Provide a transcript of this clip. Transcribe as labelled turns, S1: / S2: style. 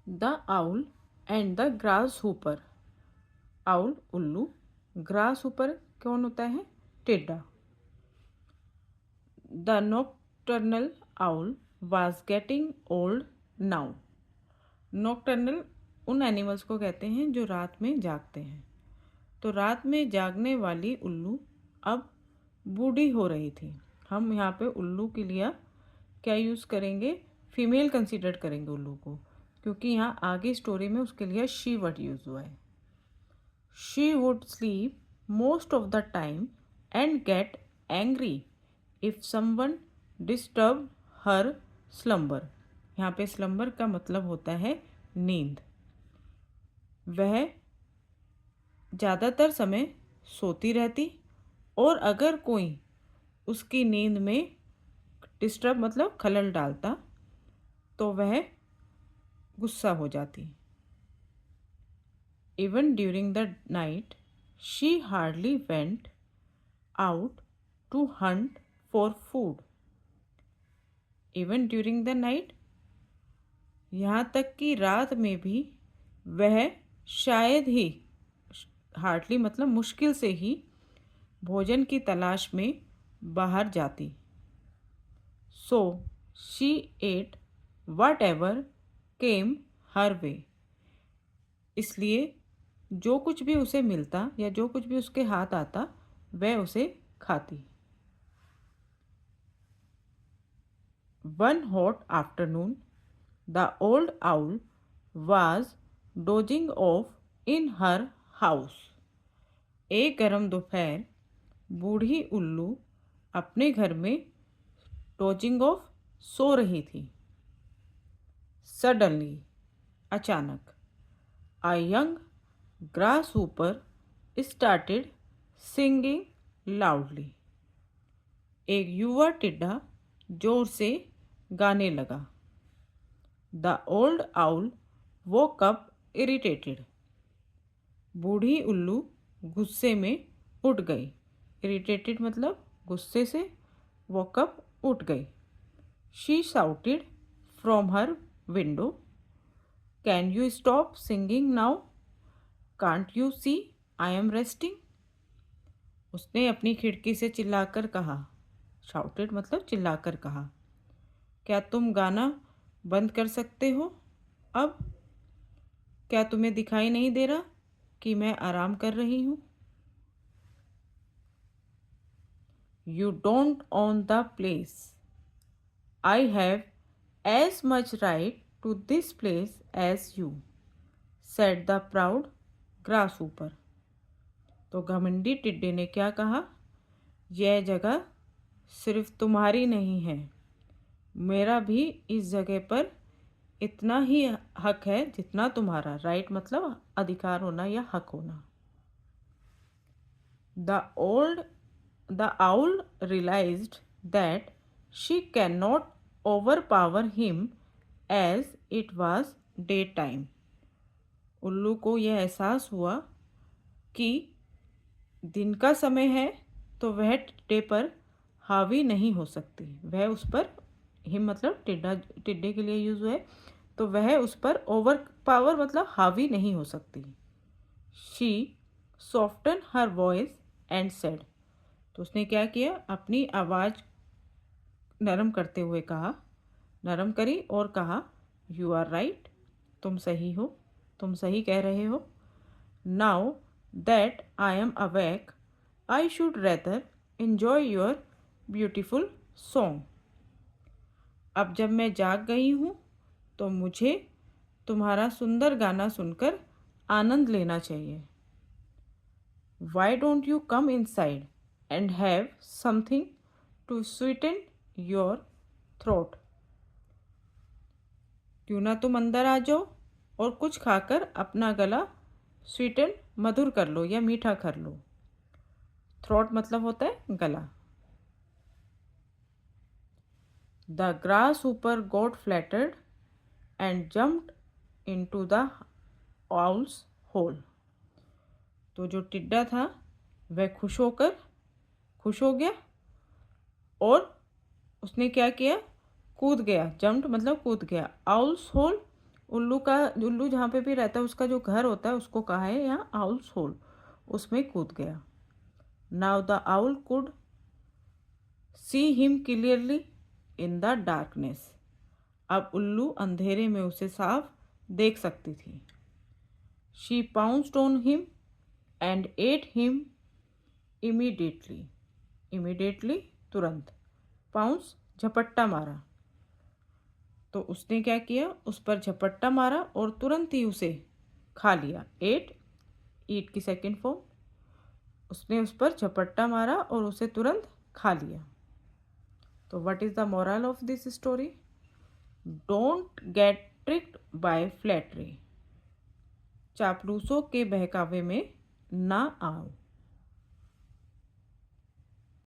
S1: The owl and the grass Hooper. Owl उल्लू, grass Hooper कौन होता है? टिड्डा। The nocturnal owl was getting old now. Nocturnal उन एनिमल्स को कहते हैं जो रात में जागते हैं। तो रात में जागने वाली उल्लू अब बूढ़ी हो रही थी। हम यहाँ पे उल्लू के लिए क्या यूज़ करेंगे? फीमेल कंसीडर करेंगे उल्लू को, क्योंकि यहाँ आगे स्टोरी में उसके लिए शी वर्ड यूज़ हुआ है। She would sleep most of the time and get angry if someone disturb her slumber. यहाँ पे स्लम्बर का मतलब होता है नींद। वह ज़्यादातर समय सोती रहती और अगर कोई उसकी नींद में डिस्टर्ब मतलब खलल डालता तो वह गुस्सा हो जाती। Even during the night she hardly went out to hunt for food. Even during the night, यहाँ तक कि रात में भी वह शायद ही, हार्डली मतलब मुश्किल से ही, भोजन की तलाश में बाहर जाती। So she ate whatever came her way. इसलिए जो कुछ भी उसे मिलता या जो कुछ भी उसके हाथ आता वह उसे खाती। One hot afternoon the old owl was dosing of in her house. एक गर्म दोपहर बूढ़ी उल्लू अपने घर में डोजिंग ऑफ सो रही थी। सडनली, अचानक, a young grass Hooper started singing loudly. एक युवा टिड्डा जोर से गाने लगा। The old owl woke up irritated. बूढ़ी उल्लू गुस्से में उठ गई। इरिटेटेड मतलब गुस्से से, वोक अप उठ गई। She shouted from her window, can you stop singing now? Can't you see I am resting? उसने अपनी खिड़की से चिल्लाकर कहा। शाउटेड मतलब चिल्लाकर कहा, क्या तुम गाना बंद कर सकते हो अब? क्या तुम्हें दिखाई नहीं दे रहा कि मैं आराम कर रही हूँ? You don't own the place. I have as much right to this place as you, said the proud grasshopper. तो घमंडी टिड्डे ने क्या कहा? यह जगह सिर्फ तुम्हारी नहीं है, मेरा भी इस जगह पर इतना ही हक है जितना तुम्हारा। राइट मतलब अधिकार होना या हक होना। The owl realised that she can not overpower him as it was day time. उल्लू को यह एहसास हुआ कि दिन का समय है तो वह टिड्डे पर हावी नहीं हो सकती। वह उस पर, हिम मतलब टिड्डे के लिए यूज है, तो वह उस पर ओवर पावर मतलब हावी नहीं हो सकती। She soften her voice and said. तो उसने क्या किया? अपनी आवाज़ नरम करते हुए कहा, नरम करी और कहा, यू आर राइट, तुम सही हो, तुम सही कह रहे हो। Now that I am awake I should rather enjoy your beautiful song. अब जब मैं जाग गई हूँ तो मुझे तुम्हारा सुंदर गाना सुनकर आनंद लेना चाहिए। Why don't you come inside and have something to sweeten your throat. क्यों ना तुम अंदर आ जाओ और कुछ खाकर अपना गला स्वीटन मधुर कर लो या मीठा कर लो। थ्रोट मतलब होता है गला। The grasshopper got flattered and jumped into the owl's hole. तो जो टिड्डा था वह खुश हो गया और उसने क्या किया? कूद गया। जम्प्ड मतलब कूद गया। आउल्स होल उल्लू जहाँ पे भी रहता है उसका जो घर होता है उसको कहा है यहाँ आउल्स होल, उसमें कूद गया। Now the owl could see him clearly in the darkness. अब उल्लू अंधेरे में उसे साफ देख सकती थी। She pounced on him and at him immediately. Immediately तुरंत, पाउंस झपट्टा मारा, तो उसने क्या किया, उस पर झपट्टा मारा और तुरंत ही उसे खा लिया। एट, ईट की सेकेंड फॉर्म। उसने उस पर झपट्टा मारा और उसे तुरंत खा लिया। तो what is the moral of this story? Don't get tricked by flattery. चापलूसों के बहकावे में ना आओ।